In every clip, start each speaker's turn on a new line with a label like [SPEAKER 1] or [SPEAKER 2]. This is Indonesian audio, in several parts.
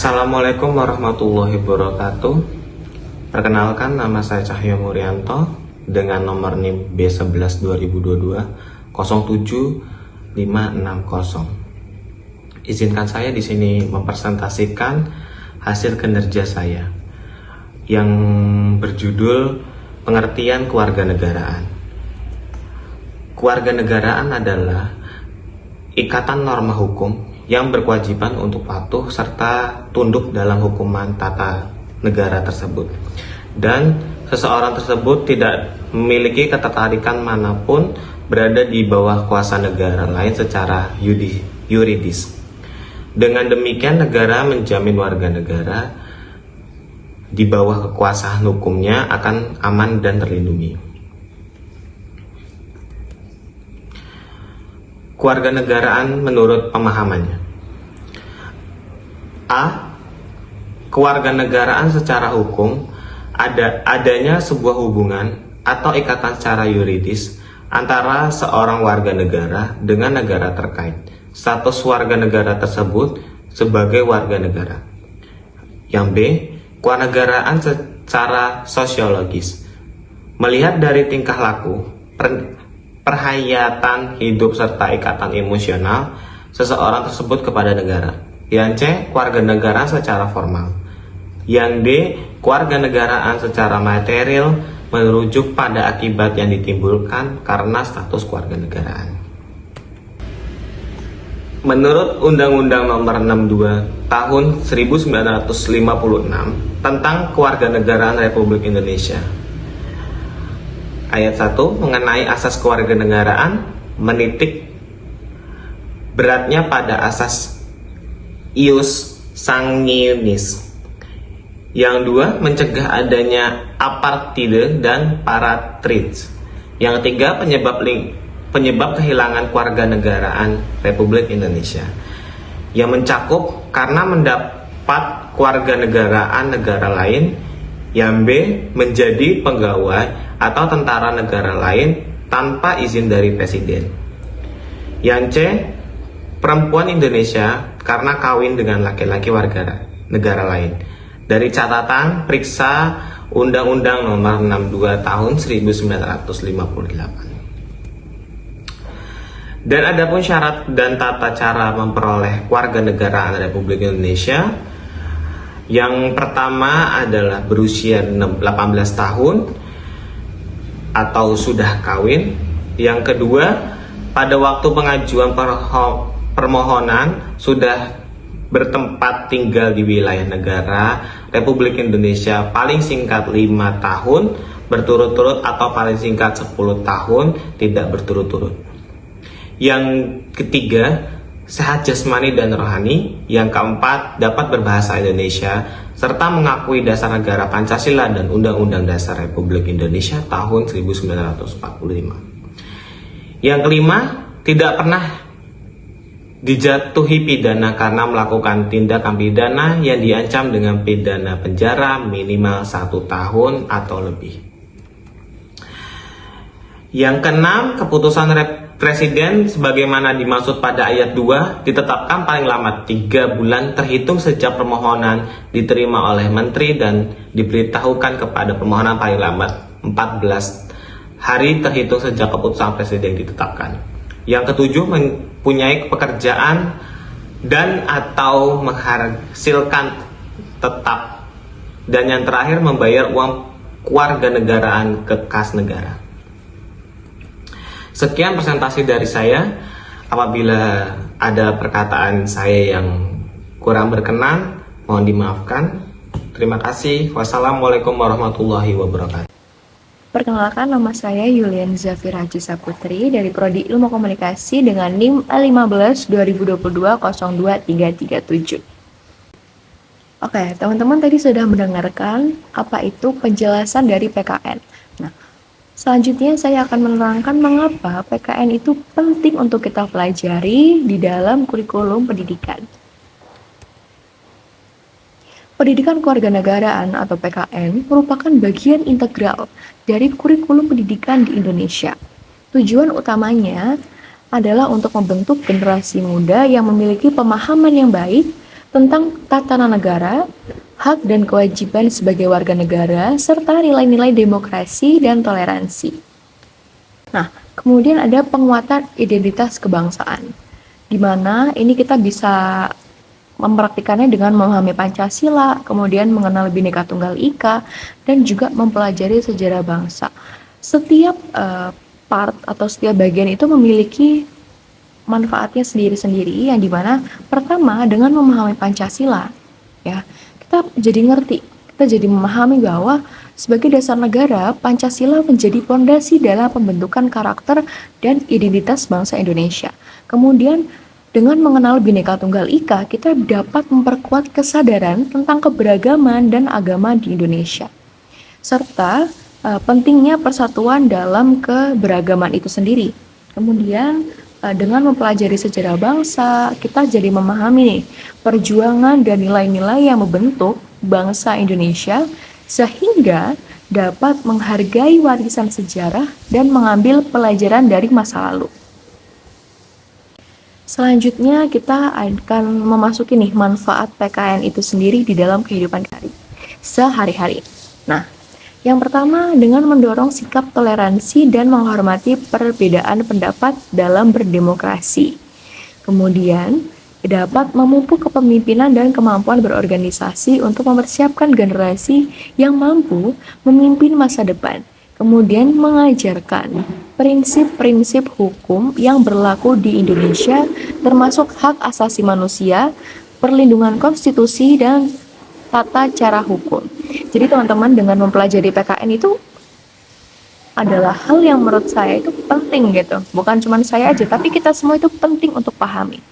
[SPEAKER 1] Assalamualaikum warahmatullahi wabarakatuh. Perkenalkan, nama saya Cahyo Murianto dengan nomor NIM B11 2022 07560. Izinkan saya di sini mempresentasikan hasil kinerja saya yang berjudul Pengertian Kewarganegaraan. Kewarganegaraan adalah ikatan norma hukum yang berkewajiban untuk patuh serta tunduk dalam hukuman tata negara tersebut, dan seseorang tersebut tidak memiliki ketertarikan manapun berada di bawah kuasa negara lain secara yuridis. Dengan demikian, negara menjamin warga negara di bawah kekuasaan hukumnya akan aman dan terlindungi. Kewarganegaraan menurut pemahamannya. A. Kewarganegaraan secara hukum adanya sebuah hubungan atau ikatan secara yuridis antara seorang warga negara dengan negara terkait. Status warga negara tersebut sebagai warga negara. Yang B. Kewarganegaraan secara sosiologis. Melihat dari tingkah laku, perhayatan hidup serta ikatan emosional seseorang tersebut kepada negara. Yang C. Kewarganegaraan secara formal. Yang D. Kewarganegaraan secara material merujuk pada akibat yang ditimbulkan karena status kewarganegaraan. Menurut Undang-Undang Nomor 62 Tahun 1956 tentang Kewarganegaraan Republik Indonesia, Ayat 1 mengenai asas kewarganegaraan menitik beratnya pada asas ius sanguinis. Yang 2 mencegah adanya apartheid dan paratrid. Yang 3 penyebab kehilangan kewarganegaraan Republik Indonesia, yang mencakup karena mendapat kewarganegaraan negara lain. Yang B menjadi pegawai atau tentara negara lain tanpa izin dari presiden. Yang C perempuan Indonesia karena kawin dengan laki-laki warga negara lain. Dari catatan periksa Undang-Undang Nomor 62 Tahun 1958. Dan adapun syarat dan tata cara memperoleh kewarganegaraan Republik Indonesia, yang pertama adalah berusia 18 tahun atau sudah kawin. Yang kedua, pada waktu pengajuan permohonan sudah bertempat tinggal di wilayah negara Republik Indonesia paling singkat 5 tahun berturut-turut atau paling singkat 10 tahun tidak berturut-turut. Yang ketiga, sehat jasmani dan rohani. Yang keempat, dapat berbahasa Indonesia serta mengakui dasar negara Pancasila dan Undang-Undang Dasar Republik Indonesia tahun 1945. Yang kelima, tidak pernah dijatuhi pidana karena melakukan tindakan pidana yang diancam dengan pidana penjara minimal 1 tahun atau lebih. Yang keenam, keputusan Presiden sebagaimana dimaksud pada ayat 2 ditetapkan paling lama 3 bulan terhitung sejak permohonan diterima oleh Menteri dan diberitahukan kepada permohonan paling lambat 14 hari terhitung sejak keputusan Presiden ditetapkan. Yang ketujuh, mempunyai pekerjaan dan atau menghasilkan tetap. Dan yang terakhir, membayar uang kewarganegaraan ke kas negara. Sekian presentasi dari saya. Apabila ada perkataan saya yang kurang berkenan, mohon dimaafkan. Terima kasih. Wassalamualaikum warahmatullahi wabarakatuh.
[SPEAKER 2] Perkenalkan, nama saya Yulian Zafira Cisa Putri dari Prodi Ilmu Komunikasi dengan NIM A15 2022 02337. Oke, teman-teman tadi sudah mendengarkan apa itu penjelasan dari PKN. Nah, selanjutnya saya akan menerangkan mengapa PKN itu penting untuk kita pelajari di dalam kurikulum pendidikan. Pendidikan Kewarganegaraan atau PKN merupakan bagian integral dari kurikulum pendidikan di Indonesia. Tujuan utamanya adalah untuk membentuk generasi muda yang memiliki pemahaman yang baik tentang tatanan negara, hak dan kewajiban sebagai warga negara, serta nilai-nilai demokrasi dan toleransi. Nah, kemudian ada penguatan identitas kebangsaan, di mana ini kita bisa mempraktikannya dengan memahami Pancasila, kemudian mengenal Bhinneka Tunggal Ika, dan juga mempelajari sejarah bangsa. Setiap part atau setiap bagian itu memiliki manfaatnya sendiri-sendiri, yang dimana pertama dengan memahami Pancasila, ya kita jadi ngerti, kita jadi memahami bahwa sebagai dasar negara, Pancasila menjadi fondasi dalam pembentukan karakter dan identitas bangsa Indonesia. Kemudian dengan mengenal Bhinneka Tunggal Ika, kita dapat memperkuat kesadaran tentang keberagaman dan agama di Indonesia, serta pentingnya persatuan dalam keberagaman itu sendiri. Kemudian dengan mempelajari sejarah bangsa, kita jadi memahami nih perjuangan dan nilai-nilai yang membentuk bangsa Indonesia, sehingga dapat menghargai warisan sejarah dan mengambil pelajaran dari masa lalu. Selanjutnya kita akan memasuki nih manfaat PKN itu sendiri di dalam kehidupan sehari-hari. Nah, yang pertama dengan mendorong sikap toleransi dan menghormati perbedaan pendapat dalam berdemokrasi. Kemudian dapat memupuk kepemimpinan dan kemampuan berorganisasi untuk mempersiapkan generasi yang mampu memimpin masa depan. Kemudian mengajarkan prinsip-prinsip hukum yang berlaku di Indonesia, termasuk hak asasi manusia, perlindungan konstitusi, dan tata cara hukum. Jadi teman-teman, dengan mempelajari PKN itu adalah hal yang menurut saya itu penting gitu. Bukan cuma saya aja, tapi kita semua itu penting untuk pahami.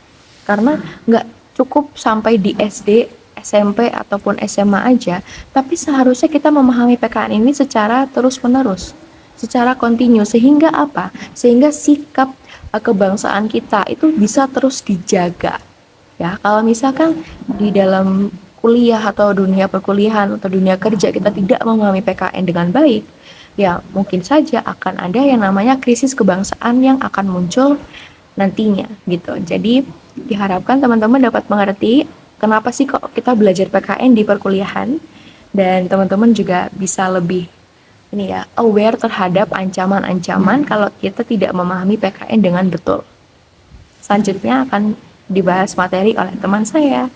[SPEAKER 2] Karena nggak cukup sampai di SD, SMP, ataupun SMA aja, tapi seharusnya kita memahami PKN ini secara terus-menerus, secara kontinu, sehingga apa? Sehingga sikap kebangsaan kita itu bisa terus dijaga. Ya, kalau misalkan di dalam kuliah atau dunia perkuliahan atau dunia kerja kita tidak memahami PKN dengan baik, ya mungkin saja akan ada yang namanya krisis kebangsaan yang akan muncul nantinya gitu. Jadi diharapkan teman-teman dapat mengerti kenapa sih kok kita belajar PKN di perkuliahan, dan teman-teman juga bisa lebih aware terhadap ancaman-ancaman kalau kita tidak memahami PKN dengan betul. Selanjutnya akan dibahas materi oleh teman saya.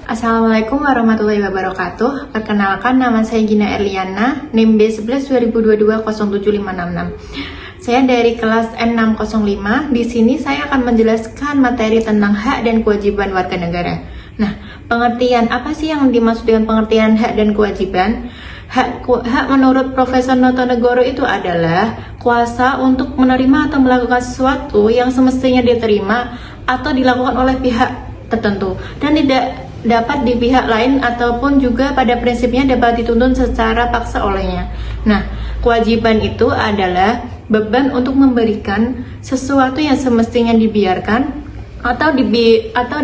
[SPEAKER 3] Assalamualaikum warahmatullahi wabarakatuh. Perkenalkan, nama saya Gina Erliana, NIM B11 2022-07566. Saya dari kelas N605. Di sini saya akan menjelaskan materi tentang hak dan kewajiban warga negara. Nah, pengertian apa sih yang dimaksud dengan pengertian hak dan kewajiban? Hak menurut Profesor Notonegoro itu adalah kuasa untuk menerima atau melakukan sesuatu yang semestinya diterima atau dilakukan oleh pihak tertentu dan tidak dapat di pihak lain, ataupun juga pada prinsipnya dapat dituntut secara paksa olehnya. Nah, kewajiban itu adalah beban untuk memberikan sesuatu yang semestinya dibiarkan atau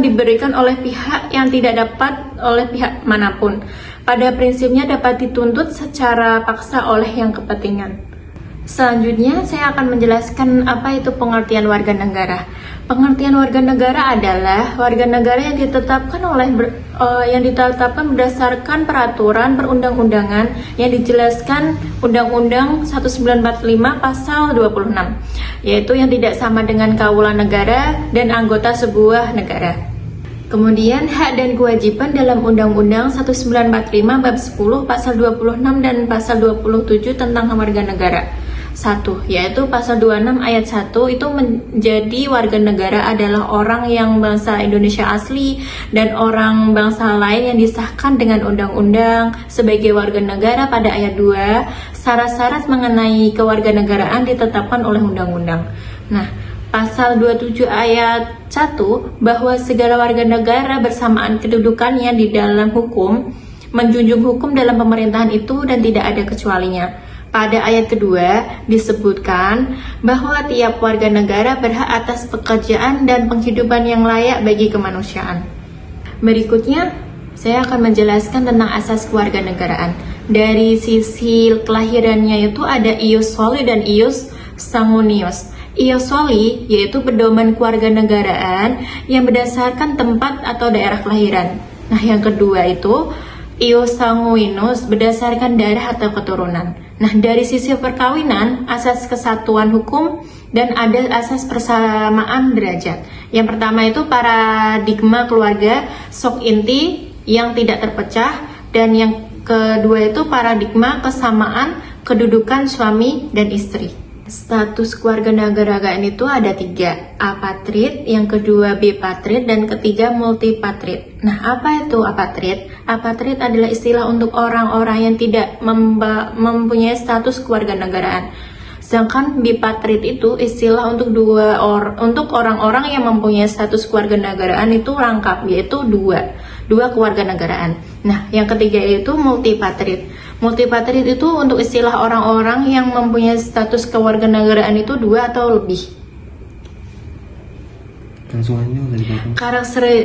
[SPEAKER 3] diberikan oleh pihak yang tidak dapat oleh pihak manapun. Pada prinsipnya dapat dituntut secara paksa oleh yang kepentingan. Selanjutnya saya akan menjelaskan apa itu pengertian warga negara. Pengertian warga negara adalah warga negara yang ditetapkan berdasarkan peraturan perundang-undangan yang dijelaskan Undang-Undang 1945 Pasal 26, yaitu yang tidak sama dengan kaulah negara dan anggota sebuah negara. Kemudian hak dan kewajiban dalam Undang-Undang 1945 Bab 10 Pasal 26 dan Pasal 27 tentang warga negara. 1, yaitu pasal 26 ayat 1 itu menjadi warga negara adalah orang yang bangsa Indonesia asli dan orang bangsa lain yang disahkan dengan undang-undang sebagai warga negara. Pada ayat 2, syarat-syarat mengenai kewarganegaraan ditetapkan oleh undang-undang. Nah, pasal 27 ayat 1 bahwa segala warga negara bersamaan kedudukannya di dalam hukum, menjunjung hukum dalam pemerintahan itu dan tidak ada kecualinya. Pada ayat kedua disebutkan bahwa tiap warga negara berhak atas pekerjaan dan penghidupan yang layak bagi kemanusiaan. Berikutnya, saya akan menjelaskan tentang asas kewarganegaraan. Dari sisi kelahirannya itu ada ius soli dan ius sanguinius. Ius soli yaitu pedoman kewarganegaraan yang berdasarkan tempat atau daerah kelahiran. Nah, yang kedua itu ius sanguinus berdasarkan darah atau keturunan. Nah, dari sisi perkawinan, asas kesatuan hukum dan ada asas persamaan derajat. Yang pertama itu paradigma keluarga sok inti yang tidak terpecah, dan yang kedua itu paradigma kesamaan kedudukan suami dan istri. Status kewarganegaraan itu ada 3, apatrid, yang kedua bipatrid, dan ketiga multipatrid. Nah, apa itu apatrid? Apatrid adalah istilah untuk orang-orang yang tidak mempunyai status kewarganegaraan. Sedangkan bipatrid itu istilah untuk untuk orang-orang yang mempunyai status kewarganegaraan itu lengkap, yaitu dua kewarganegaraan. Nah, yang ketiga itu multipatrid. Multipatrid itu untuk istilah orang-orang yang mempunyai status kewarganegaraan itu 2 atau lebih.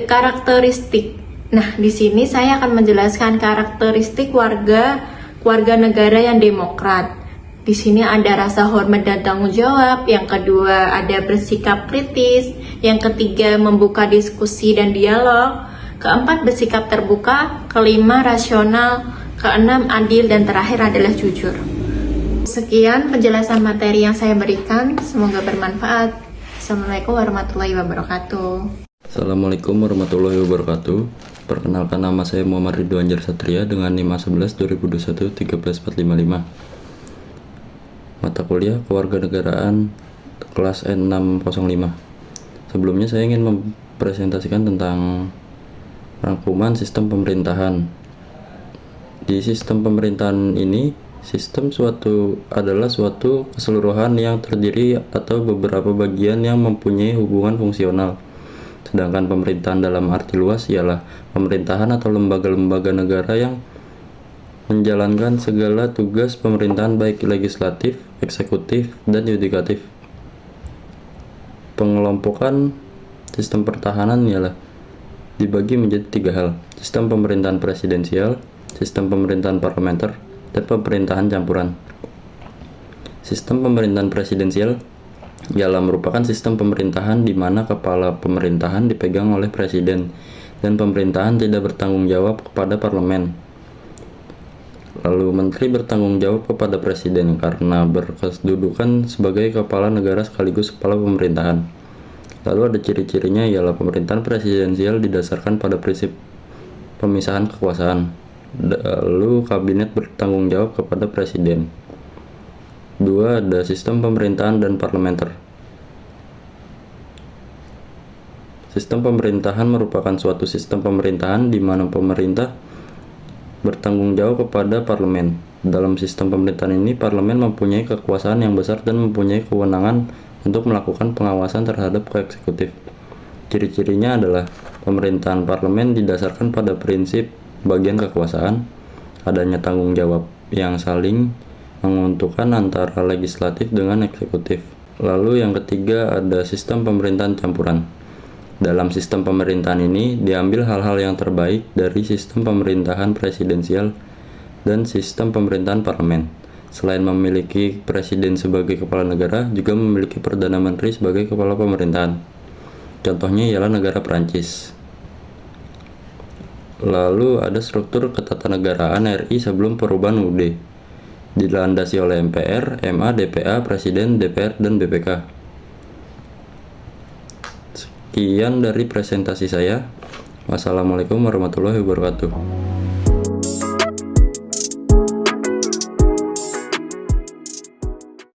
[SPEAKER 3] Karakteristik. Nah, di sini saya akan menjelaskan karakteristik warga negara yang demokrat. Di sini ada rasa hormat dan tanggung jawab, yang kedua ada bersikap kritis, yang ketiga membuka diskusi dan dialog, keempat bersikap terbuka, kelima rasional, keenam adil, dan terakhir adalah jujur. Sekian penjelasan materi yang saya berikan, semoga bermanfaat. Assalamualaikum warahmatullahi wabarakatuh.
[SPEAKER 4] Assalamualaikum warahmatullahi wabarakatuh. Perkenalkan, nama saya Muhammad Ridwan Jarsatria dengan NIM A11 2021 13455. Mata kuliah Kewarganegaraan kelas N605. Sebelumnya saya ingin mempresentasikan tentang rangkuman sistem pemerintahan. Di sistem pemerintahan ini, sistem adalah suatu keseluruhan yang terdiri atau beberapa bagian yang mempunyai hubungan fungsional. Sedangkan pemerintahan dalam arti luas ialah pemerintahan atau lembaga-lembaga negara yang menjalankan segala tugas pemerintahan baik legislatif, eksekutif, dan yudikatif. Pengelompokan sistem pertahanan ialah dibagi menjadi 3 hal: sistem pemerintahan presidensial, sistem pemerintahan parlementer, dan pemerintahan campuran. Sistem pemerintahan presidensial ialah merupakan sistem pemerintahan di mana kepala pemerintahan dipegang oleh presiden dan pemerintahan tidak bertanggung jawab kepada parlemen. Lalu menteri bertanggung jawab kepada presiden karena berkedudukan sebagai kepala negara sekaligus kepala pemerintahan. Lalu ada ciri-cirinya ialah pemerintahan presidensial didasarkan pada prinsip pemisahan kekuasaan. Lalu kabinet bertanggung jawab kepada presiden. 2. Ada sistem pemerintahan dan parlementer. Sistem pemerintahan merupakan suatu sistem pemerintahan di mana pemerintah bertanggung jawab kepada parlemen. Dalam sistem pemerintahan ini, parlemen mempunyai kekuasaan yang besar dan mempunyai kewenangan untuk melakukan pengawasan terhadap eksekutif. Ciri-cirinya adalah pemerintahan parlemen didasarkan pada prinsip bagian kekuasaan, adanya tanggung jawab yang saling menguntungkan antara legislatif dengan eksekutif. Lalu yang ketiga ada sistem pemerintahan campuran. Dalam sistem pemerintahan ini diambil hal-hal yang terbaik dari sistem pemerintahan presidensial dan sistem pemerintahan parlemen. Selain memiliki presiden sebagai kepala negara, juga memiliki perdana menteri sebagai kepala pemerintahan. Contohnya ialah negara Prancis. Lalu ada struktur ketatanegaraan RI sebelum perubahan UUD, dilandasi oleh MPR, MA, DPA, Presiden, DPR, dan BPK. Sekian dari presentasi saya. Wassalamualaikum warahmatullahi wabarakatuh.